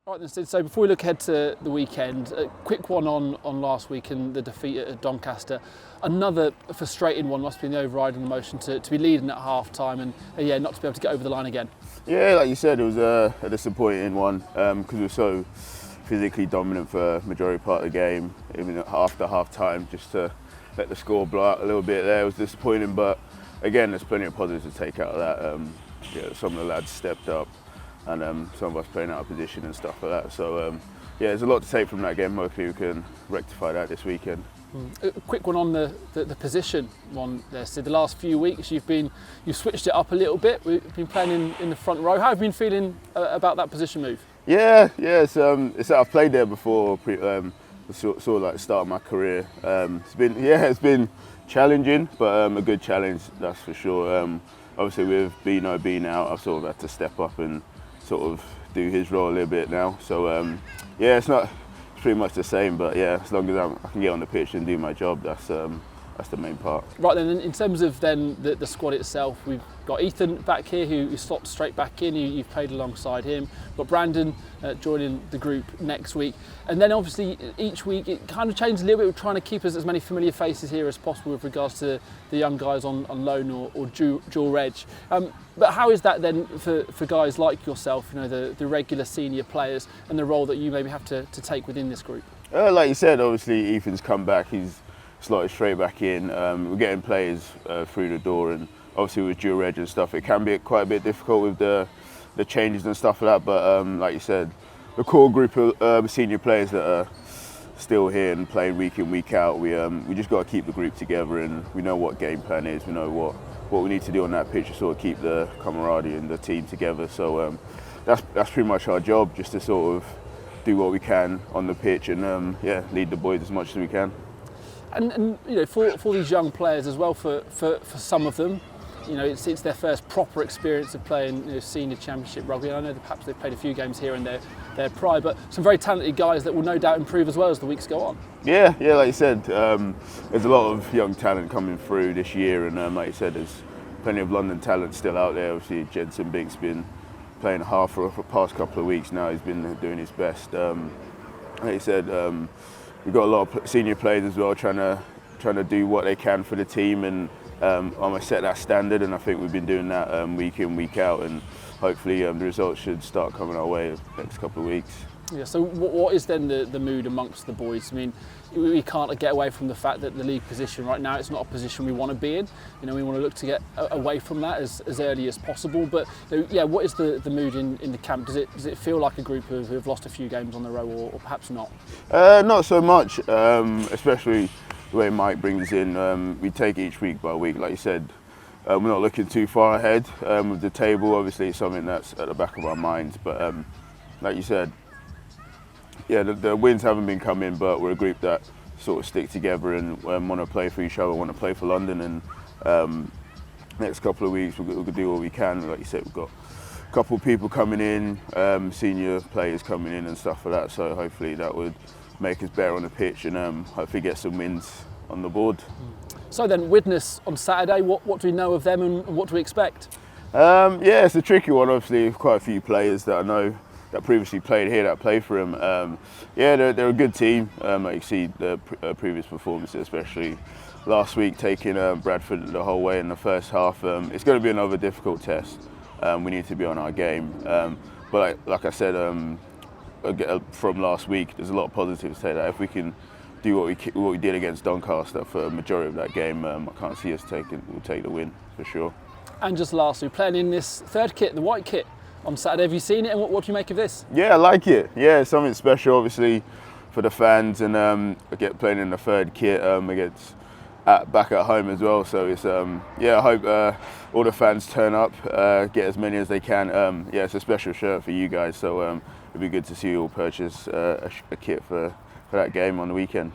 All right then, Sid, so before we look ahead to the weekend, a quick one on last week and the defeat at Doncaster. Another frustrating one must be the overriding emotion to be leading at half time and not to be able to get over the line again. Yeah, like you said, it was a disappointing one because we were so physically dominant for a majority part of the game. Even after half time, just to let the score blow out a little bit there was disappointing. But again, there's plenty of positives to take out of that. Some of the lads stepped up, and some of us playing out of position and stuff like that. So there's a lot to take from that game. Hopefully we can rectify that this weekend. A quick one on the position one there. So the last few weeks you've switched it up a little bit. We've been playing in the front row. How have you been feeling about that position move? It's I've played there before. Sort of like the start of my career. It's been challenging, but a good challenge, that's for sure. Obviously with Bino being out, I've sort of had to step up and sort of do his role a little bit now. So it's pretty much the same, but as long as I can get on the pitch and do my job, that's the main part. Right then, in terms of then the squad itself, we've got Ethan back here who slots straight back in. You've played alongside him. We've got Brandon joining the group next week, and then obviously each week it kind of changes a little bit. We're trying to keep as many familiar faces here as possible with regards to the young guys on loan or dual reg. But how is that then for guys like yourself, the regular senior players, and the role that you maybe have to take within this group? Like you said, obviously Ethan's come back. He's slotted straight back in. We're getting players through the door, and obviously with dual reg and stuff, it can be quite a bit difficult with the changes and stuff like that. But like you said, the core group of senior players that are still here and playing week in, week out, we just got to keep the group together, and we know what game plan is. We know what we need to do on that pitch to sort of keep the camaraderie and the team together. So that's pretty much our job, just to sort of do what we can on the pitch and lead the boys as much as we can. And for these young players as well, for some of them, it's their first proper experience of playing senior championship rugby. I know that perhaps they've played a few games here and there prior, but some very talented guys that will no doubt improve as well as the weeks go on. Yeah, like you said, there's a lot of young talent coming through this year, and like you said, there's plenty of London talent still out there. Obviously, Jensen Bink's been playing half for the past couple of weeks now. He's been doing his best. Like you said, we've got a lot of senior players as well trying to do what they can for the team and almost set that standard, and I think we've been doing that week in, week out, and hopefully the results should start coming our way the next couple of weeks. Yeah, so what is then the mood amongst the boys? I mean, we can't get away from the fact that the league position right now, it's not a position we want to be in. We want to look to get away from that as early as possible. But what is the mood in the camp? Does it feel like a group who have lost a few games on the row, or perhaps not? Not so much, especially the way Mike brings in. We take each week by week, like you said. We're not looking too far ahead with the table. Obviously, it's something that's at the back of our minds. But like you said, the wins haven't been coming, but we're a group that sort of stick together and want to play for each other, want to play for London. And next couple of weeks, we'll do what we can. Like you said, we've got a couple of people coming in, senior players coming in and stuff like that. So hopefully that would make us better on the pitch and hopefully get some wins on the board. So then, Widnes on Saturday, what do we know of them and what do we expect? It's a tricky one. Obviously, quite a few players that I know that previously played here that play for him. They're a good team. Like you see the previous performances, especially last week, taking Bradford the whole way in the first half. It's going to be another difficult test. We need to be on our game. But like I said from last week, there's a lot of positives to say that if we can do what we did against Doncaster for a majority of that game, I can't see us we'll take the win for sure. And just lastly, playing in this third kit, the white kit, on Saturday. Have you seen it, and what do you make of this? Yeah, I like it. Yeah, it's something special, obviously, for the fans, and I get playing in the third kit against back at home as well. So it's I hope all the fans turn up, get as many as they can. It's a special shirt for you guys, so it'd be good to see you all purchase a kit for that game on the weekend.